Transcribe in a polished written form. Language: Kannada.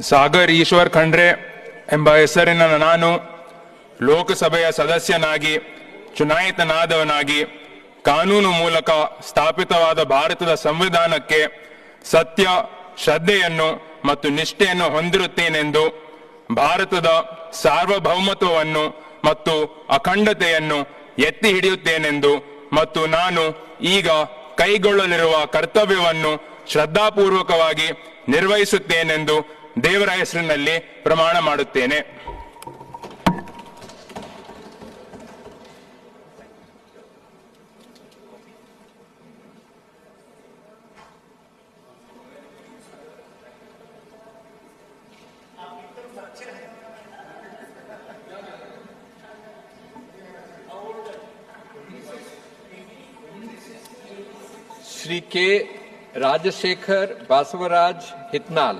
ಸಾಗರ್ ಈಶ್ವರ್ ಖಂಡ್ರೆ ಎಂಬ ಹೆಸರಿನ ನಾನು ಲೋಕಸಭೆಯ ಸದಸ್ಯನಾಗಿ ಚುನಾಯಿತನಾದವನಾಗಿ ಕಾನೂನು ಮೂಲಕ ಸ್ಥಾಪಿತವಾದ ಭಾರತದ ಸಂವಿಧಾನಕ್ಕೆ ಸತ್ಯ, ಶ್ರದ್ಧೆಯನ್ನು ಮತ್ತು ನಿಷ್ಠೆಯನ್ನು ಹೊಂದಿರುತ್ತೇನೆಂದು, ಭಾರತದ ಸಾರ್ವಭೌಮತ್ವವನ್ನು ಮತ್ತು ಅಖಂಡತೆಯನ್ನು ಎತ್ತಿ ಹಿಡಿಯುತ್ತೇನೆಂದು ಮತ್ತು ನಾನು ಈಗ ಕೈಗೊಳ್ಳಲಿರುವ ಕರ್ತವ್ಯವನ್ನು ಶ್ರದ್ಧಾಪೂರ್ವಕವಾಗಿ ನಿರ್ವಹಿಸುತ್ತೇನೆಂದು ದೇವರ ಹೆಸರಿನಲ್ಲಿ ಪ್ರಮಾಣ ಮಾಡುತ್ತೇನೆ. श्री के राजशेखर बासवराज हितनाल.